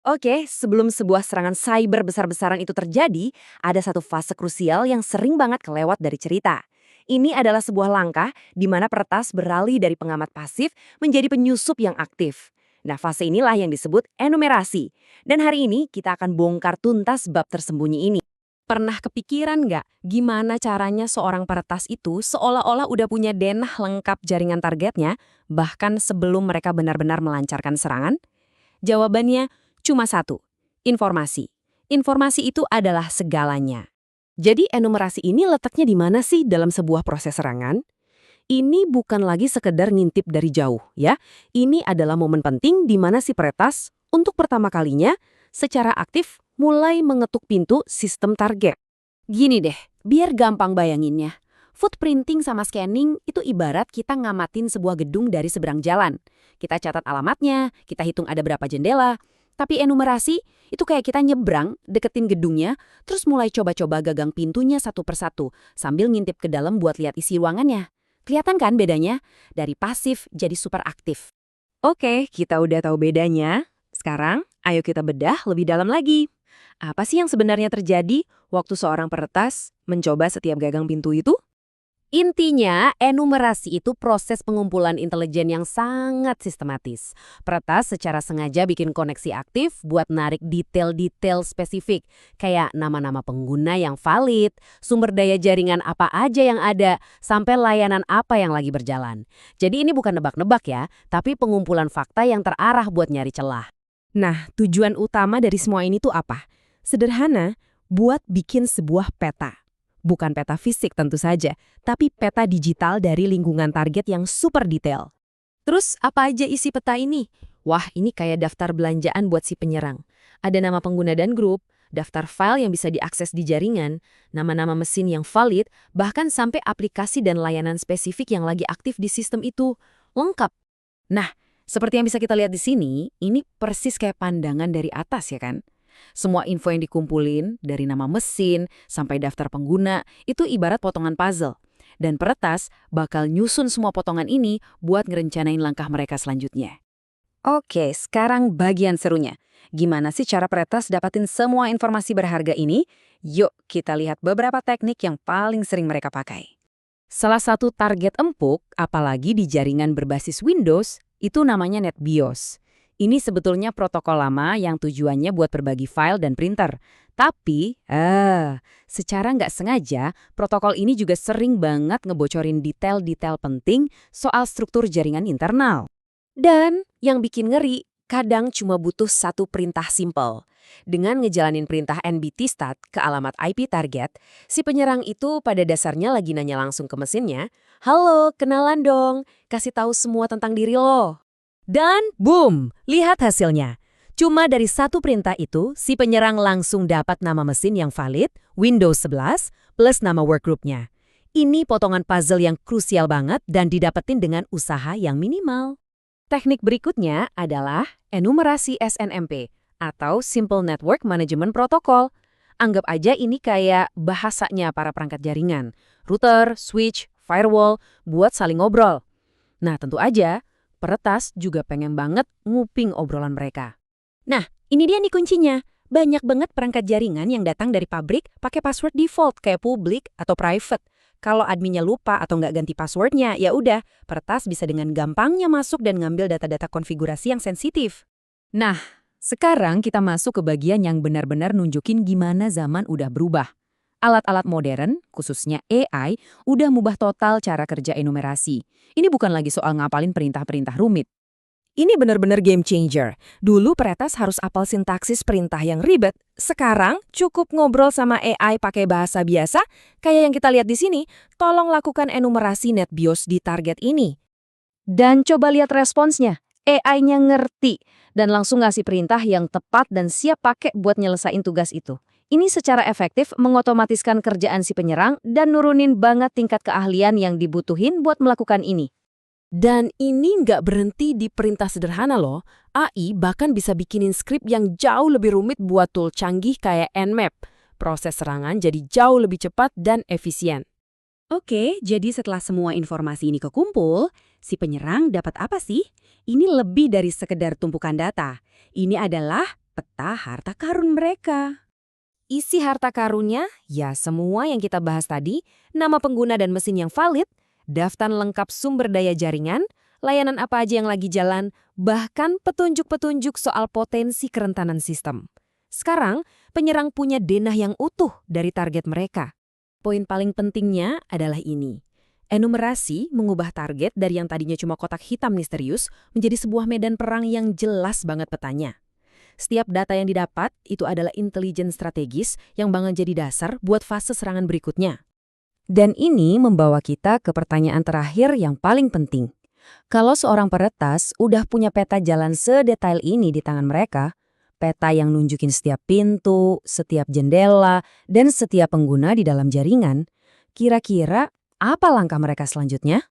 Oke, sebelum sebuah serangan cyber besar-besaran itu terjadi, ada satu fase krusial yang sering banget kelewat dari cerita. Ini adalah sebuah langkah di mana peretas beralih dari pengamat pasif menjadi penyusup yang aktif. Nah, fase inilah yang disebut enumerasi. Dan hari ini kita akan bongkar tuntas bab tersembunyi ini. Pernah kepikiran nggak gimana caranya seorang peretas itu seolah-olah udah punya denah lengkap jaringan targetnya, bahkan sebelum mereka benar-benar melancarkan serangan? Jawabannya cuma satu, informasi. Informasi itu adalah segalanya. Jadi enumerasi ini letaknya di mana sih dalam sebuah proses serangan? Ini bukan lagi sekedar ngintip dari jauh, ya. Ini adalah momen penting di mana si peretas, untuk pertama kalinya, secara aktif mulai mengetuk pintu sistem target. Gini deh, biar gampang bayanginnya. Footprinting sama scanning itu ibarat kita ngamatin sebuah gedung dari seberang jalan. Kita catat alamatnya, kita hitung ada berapa jendela. Tapi enumerasi itu kayak kita nyebrang, deketin gedungnya, terus mulai coba-coba gagang pintunya satu persatu, sambil ngintip ke dalam buat lihat isi ruangannya. Kelihatan kan bedanya? Dari pasif jadi super aktif. Oke, kita udah tahu bedanya. Sekarang, ayo kita bedah lebih dalam lagi. Apa sih yang sebenarnya terjadi waktu seorang peretas mencoba setiap gagang pintu itu? Intinya, enumerasi itu proses pengumpulan intelijen yang sangat sistematis. Peretas secara sengaja bikin koneksi aktif buat narik detail-detail spesifik, kayak nama-nama pengguna yang valid, sumber daya jaringan apa aja yang ada, sampai layanan apa yang lagi berjalan. Jadi ini bukan nebak-nebak ya, tapi pengumpulan fakta yang terarah buat nyari celah. Nah, tujuan utama dari semua ini tuh apa? Sederhana, buat bikin sebuah peta. Bukan peta fisik tentu saja, tapi peta digital dari lingkungan target yang super detail. Terus apa aja isi peta ini? Wah, ini kayak daftar belanjaan buat si penyerang. Ada nama pengguna dan grup, daftar file yang bisa diakses di jaringan, nama-nama mesin yang valid, bahkan sampai aplikasi dan layanan spesifik yang lagi aktif di sistem itu. Lengkap. Nah, seperti yang bisa kita lihat di sini, ini persis kayak pandangan dari atas ya kan? Semua info yang dikumpulin, dari nama mesin sampai daftar pengguna, itu ibarat potongan puzzle. Dan peretas bakal nyusun semua potongan ini buat ngerencanain langkah mereka selanjutnya. Oke, sekarang bagian serunya. Gimana sih cara peretas dapatin semua informasi berharga ini? Yuk, kita lihat beberapa teknik yang paling sering mereka pakai. Salah satu target empuk, apalagi di jaringan berbasis Windows, itu namanya NetBIOS. Ini sebetulnya protokol lama yang tujuannya buat berbagi file dan printer. Tapi, secara nggak sengaja, protokol ini juga sering banget ngebocorin detail-detail penting soal struktur jaringan internal. Dan yang bikin ngeri, kadang cuma butuh satu perintah simple. Dengan ngejalanin perintah nbtstat ke alamat IP target, si penyerang itu pada dasarnya lagi nanya langsung ke mesinnya, "Halo, kenalan dong, kasih tahu semua tentang diri lo." Dan boom, lihat hasilnya. Cuma dari satu perintah itu, si penyerang langsung dapat nama mesin yang valid, Windows 11, plus nama workgroupnya. Ini potongan puzzle yang krusial banget dan didapetin dengan usaha yang minimal. Teknik berikutnya adalah enumerasi SNMP atau Simple Network Management Protocol. Anggap aja ini kayak bahasanya para perangkat jaringan, router, switch, firewall, buat saling ngobrol. Nah, tentu aja, peretas juga pengen banget nguping obrolan mereka. Nah, ini dia nih kuncinya. Banyak banget perangkat jaringan yang datang dari pabrik pakai password default kayak public atau private. Kalau adminnya lupa atau nggak ganti passwordnya, ya udah, peretas bisa dengan gampangnya masuk dan ngambil data-data konfigurasi yang sensitif. Nah, sekarang kita masuk ke bagian yang benar-benar nunjukin gimana zaman udah berubah. Alat-alat modern, khususnya AI, udah mubah total cara kerja enumerasi. Ini bukan lagi soal ngapalin perintah-perintah rumit. Ini benar-benar game changer. Dulu peretas harus apal sintaksis perintah yang ribet. Sekarang cukup ngobrol sama AI pakai bahasa biasa, kayak yang kita lihat di sini. Tolong lakukan enumerasi NetBIOS di target ini. Dan coba lihat responsnya. AI-nya ngerti dan langsung ngasih perintah yang tepat dan siap pakai buat nyelesain tugas itu. Ini secara efektif mengotomatiskan kerjaan si penyerang dan nurunin banget tingkat keahlian yang dibutuhin buat melakukan ini. Dan ini nggak berhenti di perintah sederhana loh. AI bahkan bisa bikinin skrip yang jauh lebih rumit buat tool canggih kayak Nmap. Proses serangan jadi jauh lebih cepat dan efisien. Oke, jadi setelah semua informasi ini kekumpul, si penyerang dapat apa sih? Ini lebih dari sekedar tumpukan data. Ini adalah peta harta karun mereka. Isi harta karunnya, ya semua yang kita bahas tadi, nama pengguna dan mesin yang valid, daftar lengkap sumber daya jaringan, layanan apa aja yang lagi jalan, bahkan petunjuk-petunjuk soal potensi kerentanan sistem. Sekarang, penyerang punya denah yang utuh dari target mereka. Poin paling pentingnya adalah ini. Enumerasi mengubah target dari yang tadinya cuma kotak hitam misterius menjadi sebuah medan perang yang jelas banget petanya. Setiap data yang didapat itu adalah intelijen strategis yang bakal jadi dasar buat fase serangan berikutnya. Dan ini membawa kita ke pertanyaan terakhir yang paling penting. Kalau seorang peretas udah punya peta jalan sedetail ini di tangan mereka, peta yang nunjukin setiap pintu, setiap jendela, dan setiap pengguna di dalam jaringan, kira-kira apa langkah mereka selanjutnya?